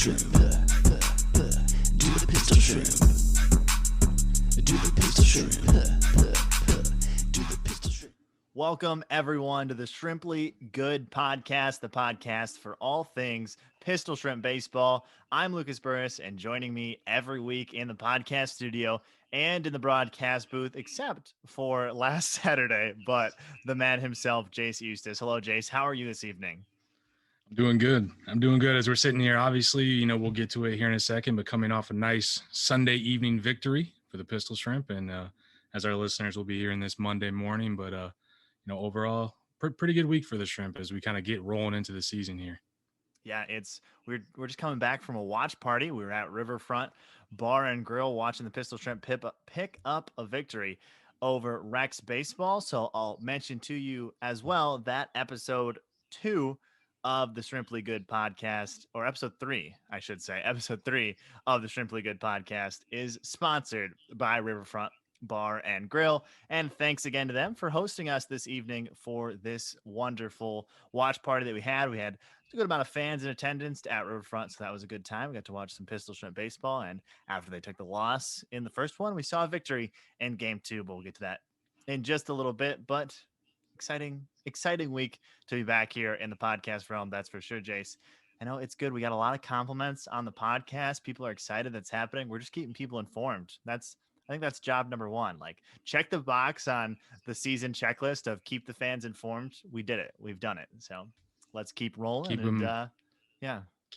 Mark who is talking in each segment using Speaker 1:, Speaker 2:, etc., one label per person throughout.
Speaker 1: shrimp. Do the pistol shrimp. Do the pistol shrimp. Do the pistol shrimp.
Speaker 2: Welcome, everyone, to the Shrimply Good Podcast, the podcast for all things Pistol Shrimp Baseball. I'm Lucas Burris, and joining me every week in the podcast studio and in the broadcast booth, except for last Saturday, but the man himself, Jayce Eustice. Hello, Jayce. How are you this evening?
Speaker 3: I'm doing good as we're sitting here. Obviously, we'll get to it here in a second, but coming off a nice Sunday evening victory for the Pistol Shrimp. And as our listeners will be hearing this Monday morning, but, overall, pretty good week for the Shrimp as we kind of get rolling into the season here.
Speaker 2: Yeah, we're just coming back from a watch party. We were at Riverfront Bar and Grill watching the Pistol Shrimp pick up a victory over Rex Baseball. So I'll mention to you as well that episode 2 of the Shrimply Good podcast, or episode 3, I should say, episode 3 of the Shrimply Good podcast is sponsored by Riverfront Bar and Grill. And thanks again to them for hosting us this evening for this wonderful watch party that we had. We had a good amount of fans in attendance at Riverfront, so that was a good time. We got to watch some Pistol Shrimp baseball, and after they took the loss in the first one, we saw a victory in game 2, but we'll get to that in just a little bit. But exciting week to be back here in the podcast realm, that's for sure, Jayce. I know it's good. We got a lot of compliments on the podcast. People are excited that's happening. We're just keeping people informed. I think that's job number 1. Like, check the box on the season checklist of keep the fans informed. We did it. We've done it. So let's keep rolling.
Speaker 3: Keep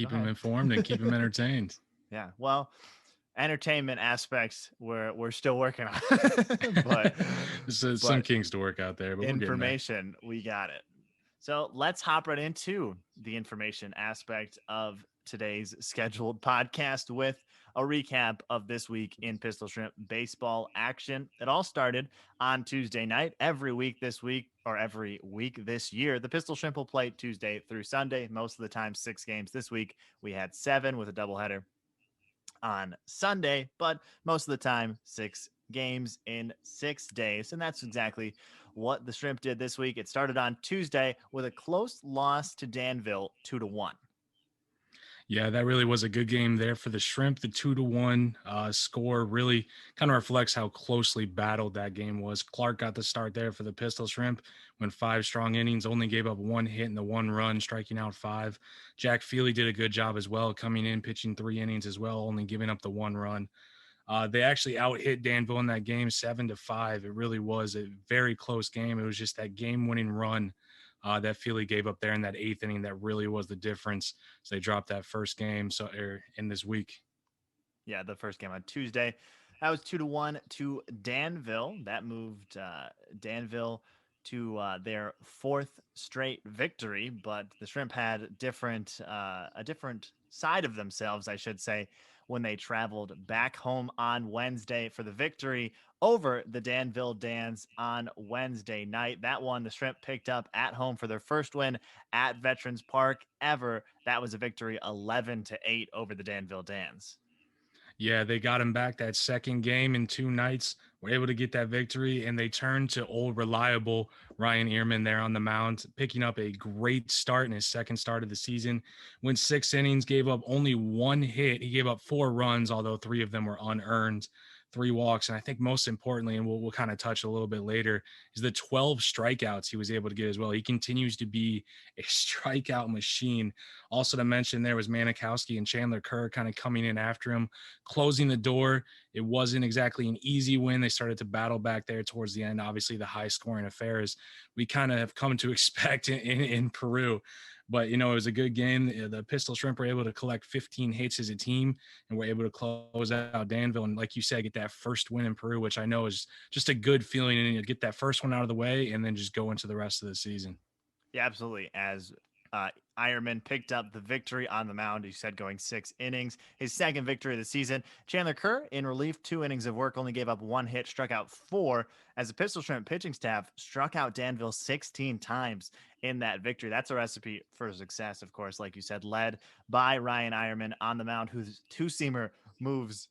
Speaker 3: them informed and keep them entertained.
Speaker 2: Yeah. Well, entertainment aspects we're still working on, but
Speaker 3: some kinks to work out there. But
Speaker 2: information, we got it. So let's hop right into the information aspect of today's scheduled podcast with a recap of this week in Pistol Shrimp baseball action. It all started on Tuesday night. Every week this year, the Pistol Shrimp will play Tuesday through Sunday. Most of the time, 6 games. This week, we had 7 with a doubleheader on Sunday, but most of the time, 6 games in 6 days. And that's exactly what the Shrimp did this week. It started on Tuesday with a close loss to Danville, 2-1.
Speaker 3: Yeah, that really was a good game there for the Shrimp. The 2-1 score really kind of reflects how closely battled that game was. Clark got the start there for the Pistol Shrimp, went 5 strong innings, only gave up 1 hit and the 1 run, striking out 5. Jack Feely did a good job as well, coming in, pitching 3 innings as well, only giving up the 1 run. They actually out-hit Danville in that game 7-5. It really was a very close game. It was just that game-winning run that Feely gave up there in that 8th inning that really was the difference. So they dropped that first game in this week.
Speaker 2: Yeah, the first game on Tuesday. That was 2-1 to Danville. That moved Danville to their 4th straight victory, but the Shrimp had a different side of themselves, I should say, when they traveled back home on Wednesday for the victory over the Danville Dans on Wednesday night. That one the Shrimp picked up at home for their first win at Veterans Park ever. That was a victory 11-8 over the Danville Dans.
Speaker 3: Yeah, they got him back that second game in 2 nights, were able to get that victory, and they turned to old reliable Ryan Ehrman there on the mound, picking up a great start in his second start of the season. Went 6 innings, gave up only 1 hit. He gave up 4 runs, although 3 of them were unearned, 3 walks. And I think most importantly, and we'll kind of touch a little bit later, is the 12 strikeouts he was able to get as well. He continues to be a strikeout machine. Also to mention, there was Manikowski and Chandler Kerr kind of coming in after him, closing the door. It wasn't exactly an easy win. They started to battle back there towards the end. Obviously, the high-scoring affairs we kind of have come to expect in Peru. But, it was a good game. The Pistol Shrimp were able to collect 15 hits as a team and were able to close out Danville. And like you said, get that first win in Peru, which I know is just a good feeling. And get that first one out of the way and then just go into the rest of the season.
Speaker 2: Yeah, absolutely. As Eierman picked up the victory on the mound. He said going 6 innings, his second victory of the season. Chandler Kerr in relief, 2 innings of work, only gave up 1 hit, struck out 4, as the Pistol Shrimp pitching staff struck out Danville 16 times in that victory. That's a recipe for success, of course, like you said, led by Ryan Eierman on the mound, whose two-seamer moves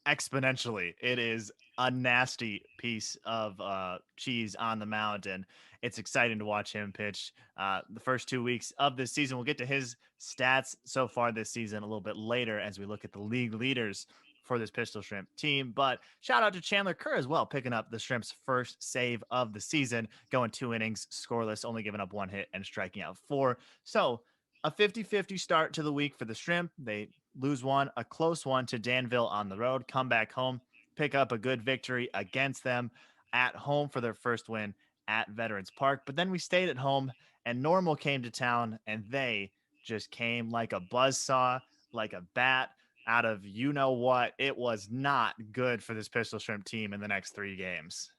Speaker 2: exponentially. It is a nasty piece of cheese on the mound, and it's exciting to watch him pitch the first 2 weeks of this season. We'll get to his stats so far this season a little bit later as we look at the league leaders for this Pistol Shrimp team. But shout out to Chandler Kerr as well, picking up the Shrimp's first save of the season, going 2 innings, scoreless, only giving up 1 hit and striking out 4. So a 50-50 start to the week for the Shrimp. They lose one, a close one to Danville on the road, come back home, pick up a good victory against them at home for their first win at Veterans Park. But then we stayed at home and Normal came to town and they just came like a buzzsaw, like a bat out of you know what. It was not good for this Pistol Shrimp team in the next 3 games.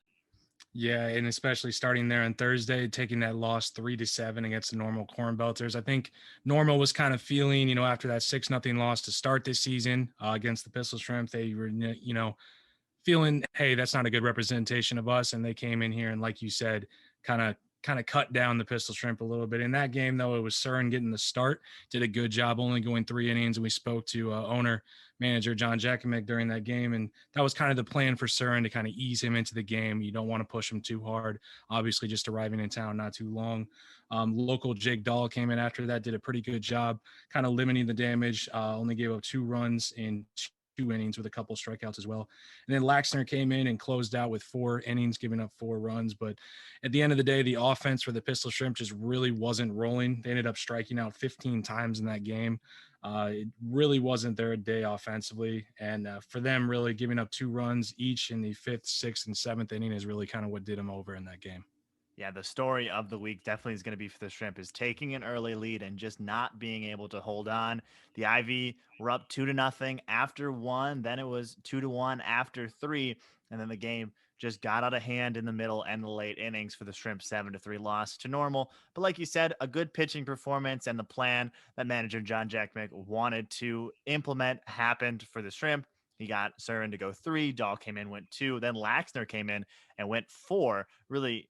Speaker 3: Yeah, and especially starting there on Thursday, taking that loss 3-7 against the Normal Corn Belters. I think Normal was kind of feeling, after that 6-0 loss to start this season against the Pistol Shrimp, they were, feeling, hey, that's not a good representation of us. And they came in here and, like you said, kind of cut down the Pistol Shrimp a little bit. In that game, though, it was Surin getting the start, did a good job, only going 3 innings. And we spoke to manager John Jakimick during that game, and that was kind of the plan for Surin, to kind of ease him into the game. You don't want to push him too hard. Obviously, just arriving in town not too long. Local Jake Dahl came in after that, did a pretty good job, kind of limiting the damage. Only gave up 2 runs in 2 innings with a couple strikeouts as well. And then Laxner came in and closed out with 4 innings, giving up 4 runs. But at the end of the day, the offense for the Pistol Shrimp just really wasn't rolling. They ended up striking out 15 times in that game. It really wasn't their day offensively. And for them, really giving up 2 runs each in the 5th, 6th, and 7th inning is really kind of what did them over in that game.
Speaker 2: Yeah, the story of the week definitely is going to be for the Shrimp is taking an early lead and just not being able to hold on. The IV were up 2-0 after 1, then it was 2-1 after 3, and then the game just got out of hand in the middle and the late innings for the Shrimp 7-3 loss to Normal. But like you said, a good pitching performance and the plan that manager John Jakimick wanted to implement happened for the Shrimp. He got Surin to go 3, Dahl came in, went 2, then Laxner came in and went 4. Really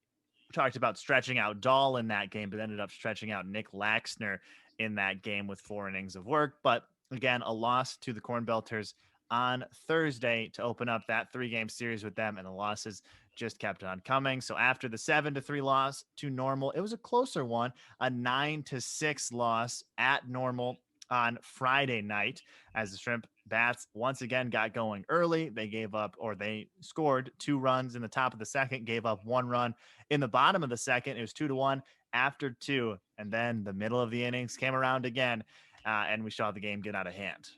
Speaker 2: talked about stretching out Dahl in that game, but ended up stretching out Nick Laxner in that game with 4 innings of work. But again, a loss to the Corn Belters on Thursday to open up that 3-game series with them, and the losses just kept on coming. So after the 7-3 loss to Normal, it was a closer one, a 9-6 loss at Normal on Friday night as the Shrimp bats once again got going early. They scored 2 runs in the top of the second, gave up 1 run in the bottom of the second. It was 2-1 after 2. And then the middle of the innings came around again, and we saw the game get out of hand.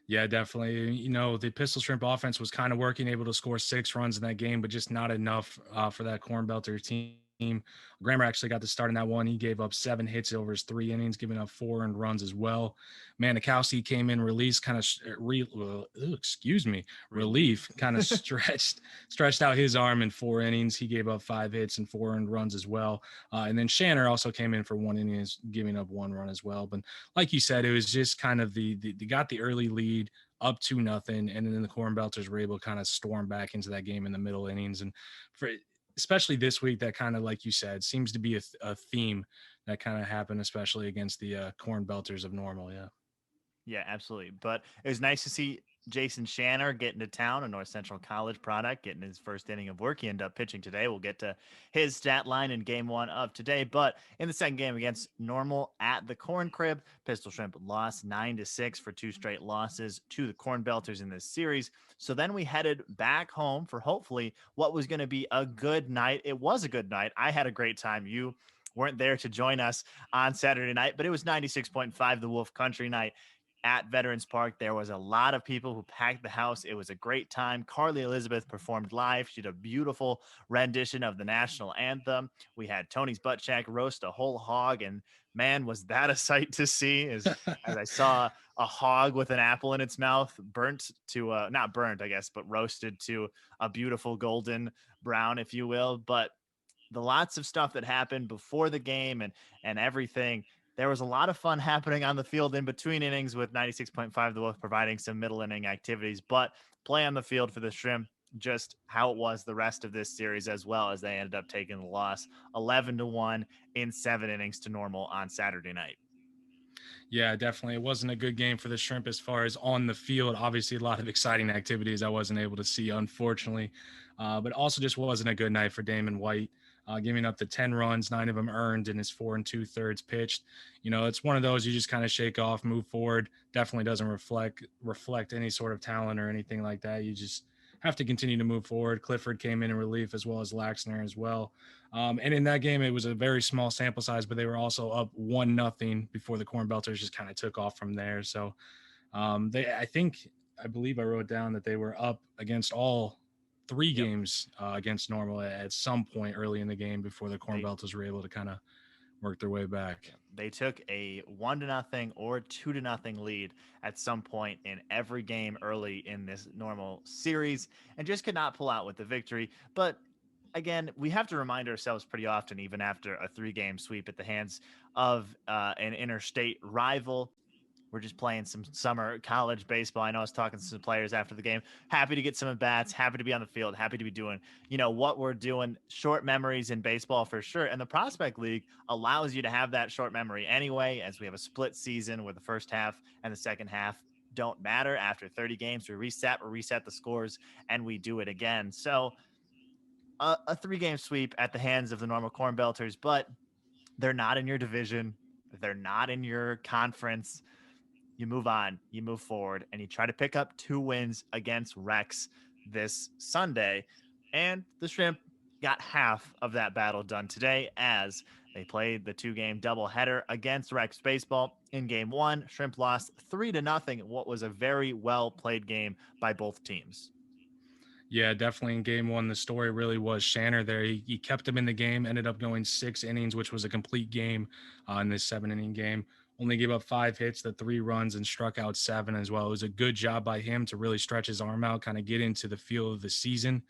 Speaker 3: Yeah, definitely. The Pistol Shrimp offense was kind of working, able to score 6 runs in that game, but just not enough for that Corn Belter team. Grammer actually got the start in that one. He gave up 7 hits over his 3 innings, giving up 4 earned runs as well. Manikowski came in relief, kind of relief, kind of stretched out his arm in 4 innings. He gave up 5 hits and 4 earned runs as well. And then Shanner also came in for 1 inning, giving up 1 run as well. But like you said, it was just kind of they got the early lead up 2-0, and then the Corn Belters were able to kind of storm back into that game in the middle innings. And especially this week, that kind of, like you said, seems to be a theme that kind of happened, especially against the Corn Belters of Normal.
Speaker 2: Yeah, absolutely. But it was nice to see Jason Shanner getting to town, a North Central College product, getting his first inning of work. He ended up pitching today. We'll get to his stat line in game 1 of today. But in the second game against Normal at the Corn Crib, Pistol Shrimp lost 9-6 for 2 straight losses to the Corn Belters in this series. So then we headed back home for hopefully what was going to be a good night. It was a good night. I had a great time. You weren't there to join us on Saturday night, but it was 96.5 the Wolf Country night at Veterans Park. There was a lot of people who packed the house. It was a great time. Carly Elizabeth performed live. She did a beautiful rendition of the national anthem. We had Tony's butt check roast a whole hog, and man, was that a sight to see as I saw a hog with an apple in its mouth, burnt to not burnt, I guess, but roasted to a beautiful golden brown, if you will. But the lots of stuff that happened before the game and everything, there was a lot of fun happening on the field in between innings with 96.5 The Wolf providing some middle inning activities, but play on the field for the Shrimp, just how it was the rest of this series, as well as they ended up taking the loss 11-1 in 7 innings to Normal on Saturday night.
Speaker 3: Yeah, definitely. It wasn't a good game for the Shrimp as far as on the field. Obviously, a lot of exciting activities I wasn't able to see, unfortunately. But also just wasn't a good night for Damon White, giving up the 10 runs, 9 of them earned in his 4 2/3 pitched. It's one of those you just kind of shake off, move forward. Definitely doesn't reflect any sort of talent or anything like that. You just have to continue to move forward. Clifford came in relief as well as Laxner as well. And in that game, it was a very small sample size, but they were also up 1-0 before the Corn Belters just kind of took off from there. So I believe I wrote down that they were up against all three
Speaker 2: Yep.
Speaker 3: games against normal at some point early in the game before the Corn
Speaker 2: They
Speaker 3: Belters were able to kind of work their way back.
Speaker 2: they took a 1-0 or 2-0 lead at some point in every game early in this normal series and just could not pull out with the victory. But again, we have to remind ourselves pretty often, even after a 3-game sweep at the hands of an interstate rival. We're just playing some summer college baseball. I know I was talking to some players after the game. Happy to get some at bats, happy to be on the field, happy to be doing, what we're doing. Short memories in baseball for sure. And the Prospect League allows you to have that short memory anyway, as we have a split season where the first half and the second half don't matter. After 30 games, we reset the scores, and we do it again. So a 3-game sweep at the hands of the normal Corn Belters, but they're not in your division. They're not in your conference. You move on, you move forward, and you try to pick up 2 wins against Rex this Sunday. And the Shrimp got half of that battle done today as they played the 2-game doubleheader against Rex Baseball. In game 1, Shrimp lost 3-0 in what was a very well played game by both teams.
Speaker 3: Yeah, definitely in game 1, the story really was Shanner there. He kept him in the game, ended up going 6 innings, which was a complete game in this 7-inning game. Only gave up 5 hits, the 3 runs, and struck out 7 as well. It was a good job by him to really stretch his arm out, kind of get into the feel of the season.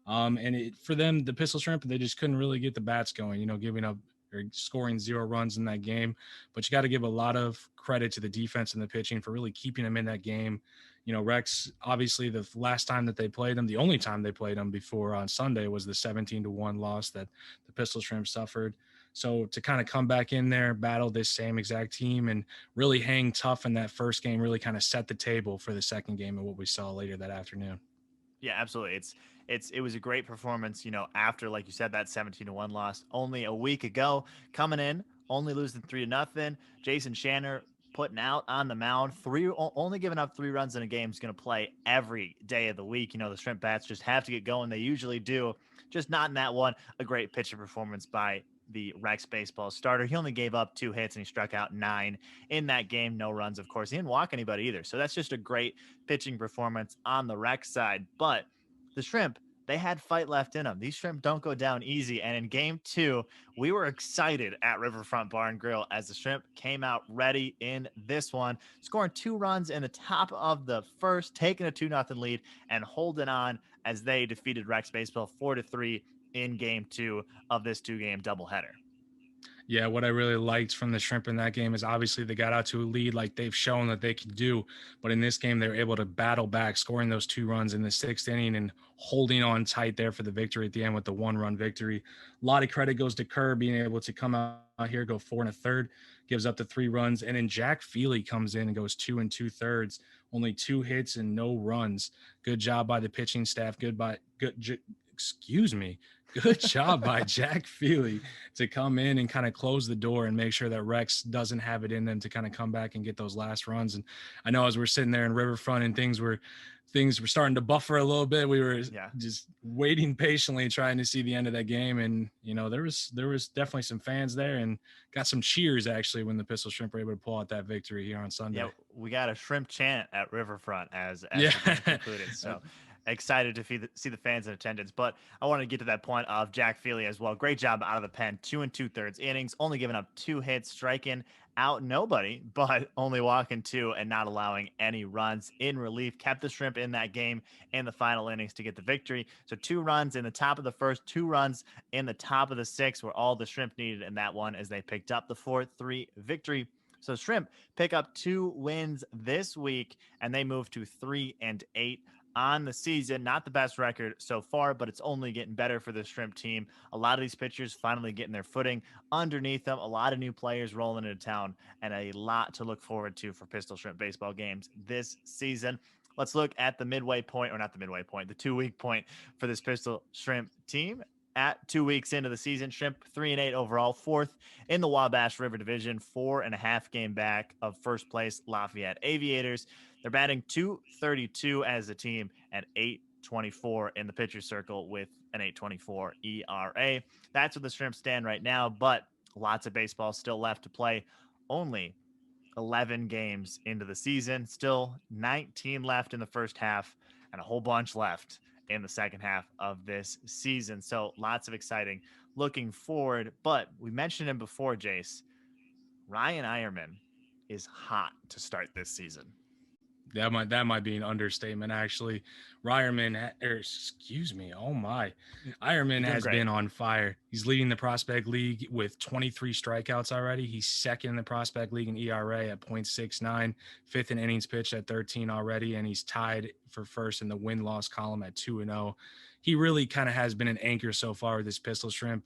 Speaker 3: For them, the Pistol Shrimp, they just couldn't really get the bats going, giving up or scoring 0 runs in that game. But you got to give a lot of credit to the defense and the pitching for really keeping them in that game. Rex, obviously the last time that they played them, the only time they played them before on Sunday was the 17-1 loss that the Pistol Shrimp suffered. So to kind of come back in there, battle this same exact team and really hang tough in that first game really kind of set the table for the second game and what we saw later that afternoon.
Speaker 2: Yeah, absolutely. It was a great performance, after, like you said, that 17-1 loss only a week ago, coming in, only losing 3-0. Jason Shanner putting out on the mound, only giving up 3 runs in a game is going to play every day of the week. The Shrimp bats just have to get going. They usually do, just not in that one. A great pitcher performance by the Rex Baseball starter. He only gave up 2 hits and he struck out 9 in that game. No runs, of course. He didn't walk anybody either. So that's just a great pitching performance on the Rex side. But the Shrimp, they had fight left in them. These Shrimp don't go down easy. And in game 2, we were excited at Riverfront Bar and Grill as the Shrimp came out ready in this one, scoring 2 runs in the top of the first, taking a 2-0 lead and holding on as they defeated Rex Baseball 4-3 in game 2 of this 2-game doubleheader.
Speaker 3: Yeah, what I really liked from the Shrimp in that game is obviously they got out to a lead like they've shown that they can do. But in this game, they were able to battle back, scoring those 2 runs in the 6th inning and holding on tight there for the victory at the end with the 1-run victory. A lot of credit goes to Kerr being able to come out here, go 4 1/3, gives up the 3 runs. And then Jack Feely comes in and goes 2 2/3, only 2 hits and no runs. Good job by the pitching staff. Good job by Jack Feely to come in and kind of close the door and make sure that Rex doesn't have it in them to kind of come back and get those last runs. And I know as we're sitting there in Riverfront and things were starting to buffer a little bit, we were just waiting patiently trying to see the end of that game. And, there was definitely some fans there and got some cheers actually when the Pistol Shrimp were able to pull out that victory here on Sunday.
Speaker 2: Yeah, we got a Shrimp chant at Riverfront as the game concluded. So excited to see the fans in attendance. But I want to get to that point of Jack Feely as well. Great job out of the pen. 2 2/3 innings, only giving up 2 hits, striking out nobody, but only walking 2 and not allowing any runs in relief. Kept the Shrimp in that game in the final innings to get the victory. So 2 runs in the top of the first, 2 runs in the top of the 6th were all the Shrimp needed in that one as they picked up the 4-3 victory. So Shrimp pick up 2 wins this week and they move to 3-8 on the season. Not the best record so far, but it's only getting better for the Shrimp team. A lot of these pitchers finally getting their footing underneath them. A lot of new players rolling into town, and a lot to look forward to for Pistol Shrimp baseball games this season. Let's look at the midway point, or not the midway point, the 2-week point for this Pistol Shrimp team. At 2 weeks into the season, Shrimp 3-8 overall, fourth in the Wabash River Division, 4.5 game back of first place Lafayette Aviators. They're batting .232 as a team and .824 in the pitcher circle with an .824 ERA. That's where the Shrimp stand right now, but lots of baseball still left to play. Only 11 games into the season, still 19 left in the first half, and a whole bunch left in the second half of this season. So lots of exciting looking forward. But we mentioned him before, Jayce. Ryan Eierman is hot to start this season.
Speaker 3: That might be an understatement, actually. Eierman has been on fire. He's leading the prospect league with 23 strikeouts already. He's second in the prospect league in ERA at .69, fifth in innings pitched at 13 already, and he's tied for first in the win-loss column at 2-0. He really kind of has been an anchor so far with this Pistol Shrimp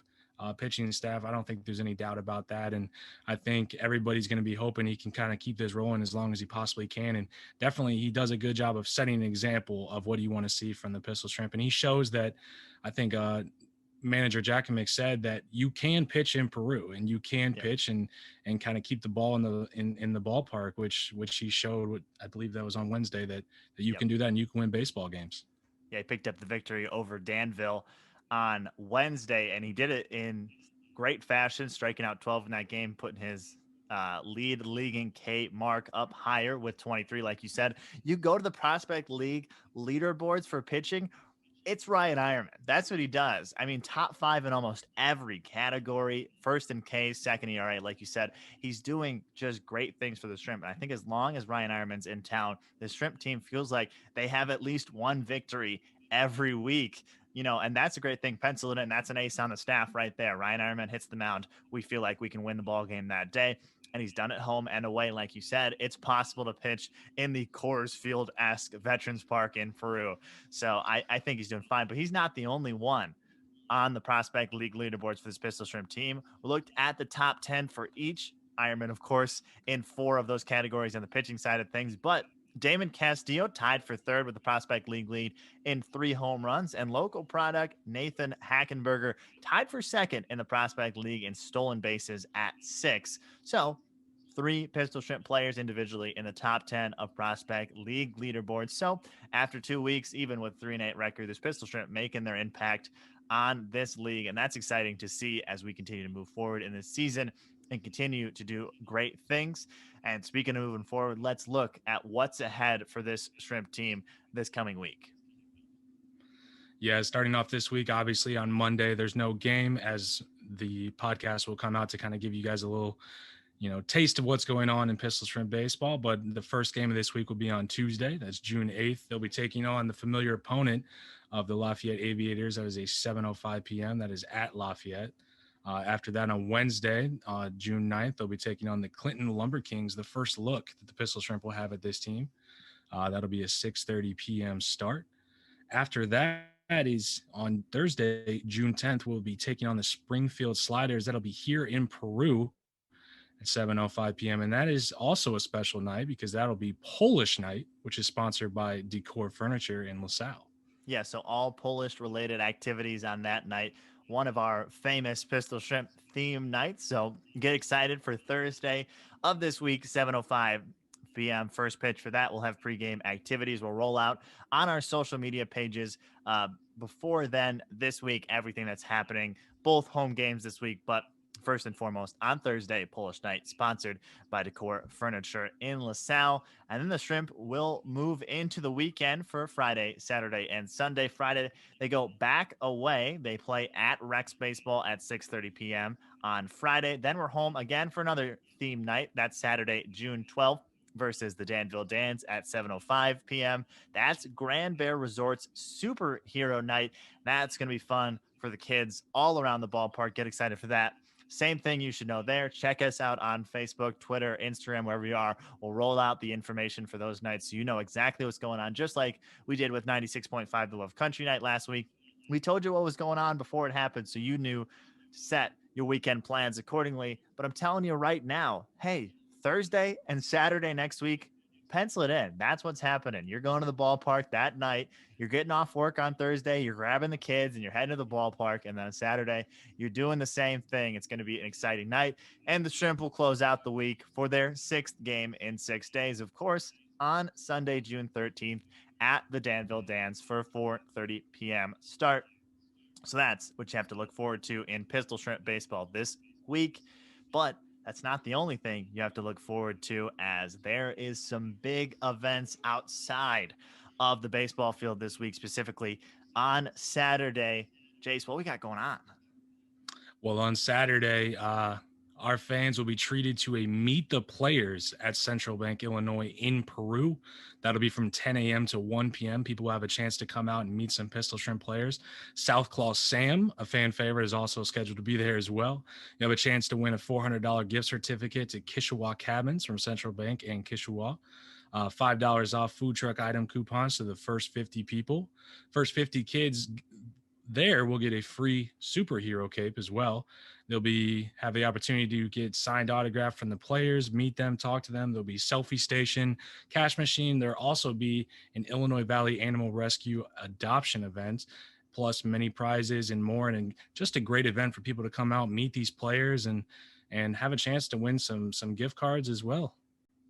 Speaker 3: pitching staff. I don't think there's any doubt about that. And I think everybody's going to be hoping he can kind of keep this rolling as long as he possibly can. And definitely he does a good job of setting an example of what you want to see from the Pistol Shrimp. And he shows that, I think, manager Jakovic said that you can pitch in Peru and you can pitch and kind of keep the ball in the ballpark, which he showed. I believe that was on Wednesday that you can do that and you can win baseball games.
Speaker 2: Yeah, he picked up the victory over Danville on Wednesday, and he did it in great fashion, striking out 12 in that game, putting his lead league in K mark up higher with 23. Like you said, you go to the prospect league leaderboards for pitching, it's Ryan Eierman. That's what he does. I mean, top 5 in almost every category, first in K, second ERA. Like you said, he's doing just great things for the Shrimp. And I think as long as Ryan Eierman's in town, the Shrimp team feels like they have at least one victory every week. And that's a great thing. Pencil it in. That's an ace on the staff right there. Ryan Eierman hits the mound. We feel like we can win the ball game that day. And he's done it home and away. Like you said, it's possible to pitch in the Coors Field-esque Veterans Park in Peru. So I think he's doing fine, but he's not the only one on the Prospect League leaderboards for this Pistol Shrimp team. We looked at the top 10 for each. Eierman, of course, in 4 of those categories on the pitching side of things, but Damon Castillo tied for third with the Prospect League lead in 3 home runs, and local product Nathan Hackenberger tied for second in the Prospect League in stolen bases at 6. So 3 Pistol Shrimp players individually in the top 10 of Prospect League leaderboards. So after 2 weeks, even with 3-8 record, this Pistol Shrimp making their impact on this league, and that's exciting to see as we continue to move forward in this season and continue to do great things. And speaking of moving forward, let's look at what's ahead for this Shrimp team this coming week.
Speaker 3: Yeah, starting off this week, obviously on Monday, there's no game, as the podcast will come out to kind of give you guys a little, taste of what's going on in Pistol Shrimp baseball. But the first game of this week will be on Tuesday. That's June 8th. They'll be taking on the familiar opponent of the Lafayette Aviators. That is a 7:05 p.m. That is at Lafayette. After that, on Wednesday, June 9th, they'll be taking on the Clinton Lumber Kings, the first look that the Pistol Shrimp will have at this team. That'll be a 6:30 p.m. start. After that is on Thursday, June 10th, we'll be taking on the Springfield Sliders. That'll be here in Peru at 7:05 p.m. And that is also a special night because that'll be Polish night, which is sponsored by Decor Furniture in LaSalle.
Speaker 2: Yeah, so all Polish-related activities on that night. One of our famous Pistol Shrimp theme nights. So get excited for Thursday of this week, 7:05 p.m. First pitch for that. We'll have pregame activities. We'll roll out on our social media pages before then this week, everything that's happening, both home games this week, but first and foremost on Thursday, Polish night, sponsored by Decor Furniture in LaSalle. And then the Shrimp will move into the weekend for Friday, Saturday, and Sunday. Friday, they go back away. They play at Rex Baseball at 6:30 p.m. on Friday. Then we're home again for another theme night. That's Saturday, June 12th. Versus the Danville Dans at 7:05 p.m. That's Grand Bear Resort's Superhero Night. That's going to be fun for the kids all around the ballpark. Get excited for that. Same thing you should know there. Check us out on Facebook, Twitter, Instagram, wherever you are. We'll roll out the information for those nights so you know exactly what's going on, just like we did with 96.5 The Love Country Night last week. We told you what was going on before it happened, so you knew to set your weekend plans accordingly. But I'm telling you right now, hey, Thursday and Saturday next week, pencil it in. That's what's happening. You're going to the ballpark that night. You're getting off work on Thursday. You're grabbing the kids and you're heading to the ballpark. And then on Saturday, you're doing the same thing. It's going to be an exciting night. And the Shrimp will close out the week for their 6th game in 6 days, of course, on Sunday, June 13th at the Danville Dance for a 4:30 p.m. start. So that's what you have to look forward to in Pistol Shrimp baseball this week. But that's not the only thing you have to look forward to, as there is some big events outside of the baseball field this week, specifically on Saturday. Jayce, what we got going on?
Speaker 3: Well, on Saturday, our fans will be treated to a Meet the Players at Central Bank, Illinois in Peru. That'll be from 10 a.m. to 1 p.m. People will have a chance to come out and meet some Pistol Shrimp players. South Claw Sam, a fan favorite, is also scheduled to be there as well. You have a chance to win a $400 gift certificate to Kishwaukee Cabins from Central Bank and Kishwaukee. $5 off food truck item coupons to the first 50 people. First 50 kids there will get a free superhero cape as well. They'll have the opportunity to get signed autograph from the players, meet them, talk to them. There'll be selfie station, cash machine. There'll also be an Illinois Valley Animal Rescue adoption event, plus many prizes and more. And just a great event for people to come out, meet these players, and have a chance to win some gift cards as well.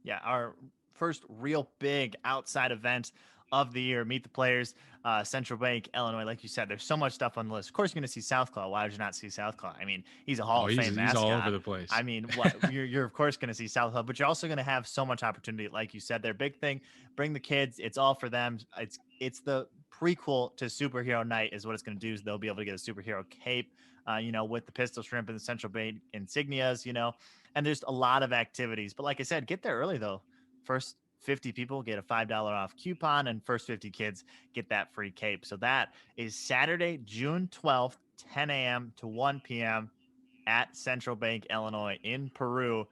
Speaker 2: Yeah, our first real big outside event of the year. Meet the Players, Central Bank, Illinois. Like you said, there's so much stuff on the list. Of course, you're going to see South Claw. Why would you not see South Claw? I mean, he's a Hall of Fame mascot.
Speaker 3: He's all over the place.
Speaker 2: I mean, what you're of course going to see South Claw, but you're also going to have so much opportunity. Like you said, their big thing, bring the kids. It's all for them. It's the prequel to Superhero Night is what it's going to do. Is they'll be able to get a superhero cape, with the Pistol Shrimp and the Central Bank insignias, and there's a lot of activities. But like I said, get there early though. First 50 people get a $5 off coupon, and first 50 kids get that free cape. So that is Saturday, June 12th, 10 a.m. to 1 p.m. at Central Bank, Illinois in Peru.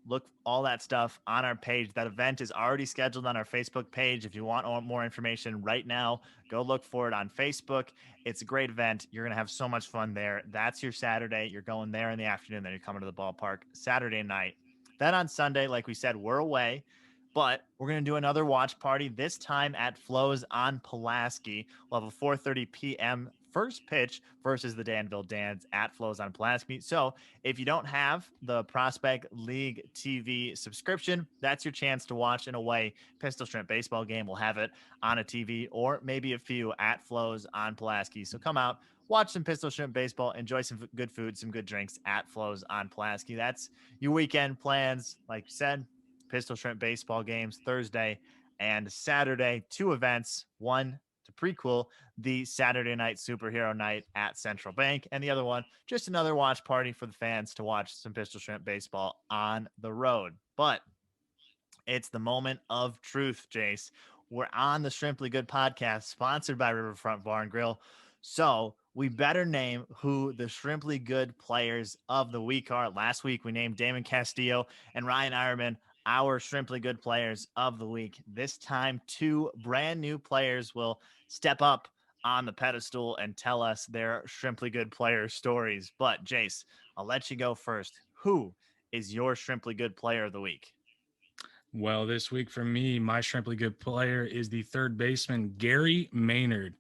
Speaker 2: Look all that stuff on our page. That event is already scheduled on our Facebook page. If you want more information right now, go look for it on Facebook. It's a great event. You're going to have so much fun there. That's your Saturday. You're going there in the afternoon. Then you're coming to the ballpark Saturday night. Then on Sunday, like we said, we're away, but we're going to do another watch party, this time at Flo's on Pulaski. We'll have a 4:30 p.m. first pitch versus the Danville Dans at Flo's on Pulaski. So if you don't have the Prospect League TV subscription, that's your chance to watch an away Pistol Shrimp baseball game. We'll have it on a TV or maybe a few at Flo's on Pulaski. So come out, watch some Pistol Shrimp baseball, enjoy some good food, some good drinks at Flo's on Pulaski. That's your weekend plans. Like you said, Pistol Shrimp baseball games Thursday and Saturday, 2 events, one to prequel the Saturday night superhero night at Central Bank, and the other one, just another watch party for the fans to watch some Pistol Shrimp baseball on the road. But it's the moment of truth, Jayce. We're on the Shrimply Good podcast, sponsored by Riverfront Bar and Grill. So we better name who the Shrimply Good players of the week are. Last week, we named Damon Castillo and Ryan Ironman our Shrimply Good players of the week. This time, 2 brand new players will step up on the pedestal and tell us their Shrimply Good player stories. But Jayce, I'll let you go first. Who is your Shrimply Good player of the week?
Speaker 3: Well, this week for me, my Shrimply Good player is the third baseman, Gary Maynard.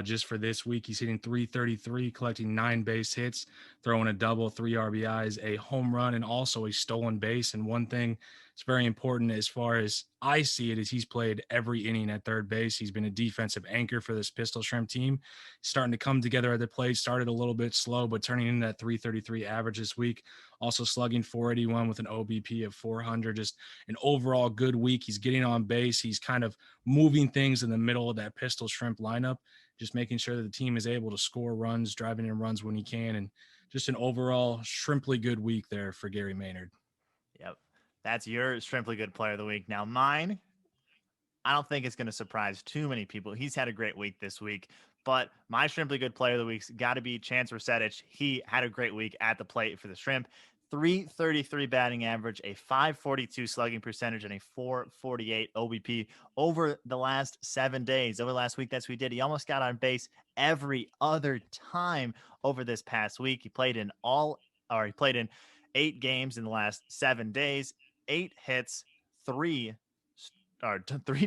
Speaker 3: Just for this week, he's hitting .333, collecting 9 base hits, throwing a double, 3 RBIs, a home run, and also a stolen base. And one thing it's very important as far as I see it is he's played every inning at third base. He's been a defensive anchor for this Pistol Shrimp team. He's starting to come together at the plate. Started a little bit slow, but turning in that .333 average this week. Also slugging .481 with an OBP of 400. Just an overall good week. He's getting on base. He's kind of moving things in the middle of that Pistol Shrimp lineup, just making sure that the team is able to score runs, driving in runs when he can, and just an overall Shrimply Good week there for Gary Maynard.
Speaker 2: Yep. That's your Shrimply Good player of the week. Now mine, I don't think it's going to surprise too many people. He's had a great week this week, But my Shrimply Good Player of the Week's got to be Chance Rusetich. He had a great week at the plate for the Shrimp. 333 batting average, a 542 slugging percentage, and a 448 OBP over the last 7 days. Over the last week, that's what he did. He almost got on base every other time over this past week. He played in 8 games in the last 7 days, 8 hits, 3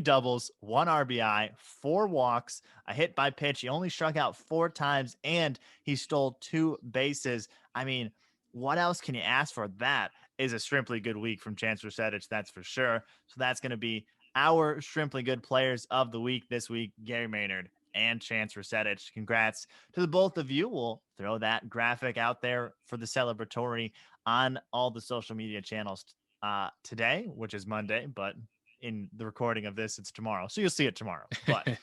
Speaker 2: doubles, 1 RBI, 4 walks, a hit by pitch. He only struck out 4 times, and he stole 2 bases. I mean, what else can you ask for? That is a Shrimply Good week from Chance Rusetich, that's for sure. So that's going to be our Shrimply Good Players of the Week this week, Gary Maynard and Chance Rusetich. Congrats to the both of you. We'll throw that graphic out there for the celebratory on all the social media channels today, which is Monday, but in the recording of this, it's tomorrow. So you'll see it tomorrow. But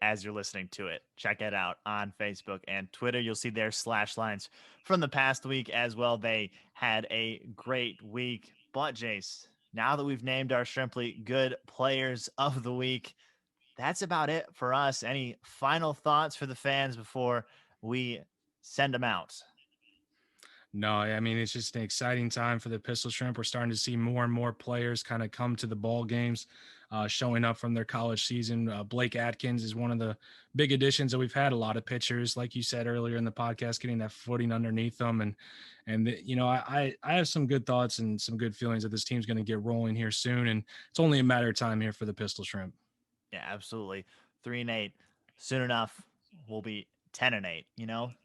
Speaker 2: as you're listening to it, check it out on Facebook and Twitter. You'll see their slash lines from the past week as well. They had a great week. But Jayce, now that we've named our Shrimply Good Players of the Week, that's about it for us. Any final thoughts for the fans before we send them out?
Speaker 3: No, I mean, it's just an exciting time for the Pistol Shrimp. We're starting to see more and more players kind of come to the ball games, showing up from their college season. Blake Atkins is one of the big additions that we've had. A lot of pitchers, like you said earlier in the podcast, getting that footing underneath them. I have some good thoughts and some good feelings that this team's going to get rolling here soon. And it's only a matter of time here for the Pistol Shrimp.
Speaker 2: Yeah, absolutely. 3-8. Soon enough, we'll be 10-8,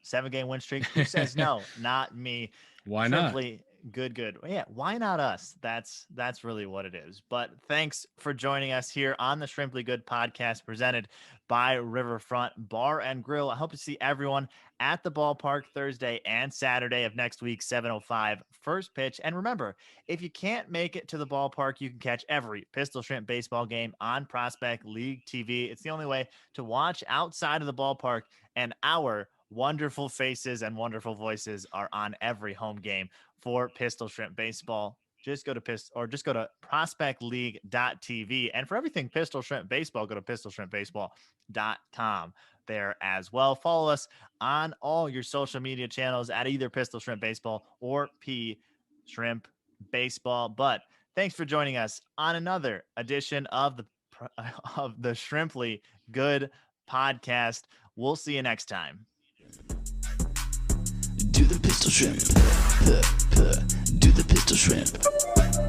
Speaker 2: 7-game win streak. Who says no? Not me.
Speaker 3: Why
Speaker 2: Simply not? Good. Yeah, why not us? That's really what it is. But thanks for joining us here on the Shrimply Good podcast presented by Riverfront Bar and Grill. I hope to see everyone at the ballpark Thursday and Saturday of next week, 7:05 first pitch. And remember, if you can't make it to the ballpark, you can catch every Pistol Shrimp baseball game on Prospect League TV. It's the only way to watch outside of the ballpark, and our wonderful faces and wonderful voices are on every home game for Pistol Shrimp baseball. Just go to prospectleague.tv. And for everything Pistol Shrimp baseball, go to pistolshrimpbaseball.com there as well. Follow us on all your social media channels at either Pistol Shrimp Baseball or P Shrimp Baseball. But thanks for joining us on another edition of the Shrimply Good podcast. We'll see you next time.
Speaker 1: Do the Pistol Shrimp. Do the Pistol Shrimp.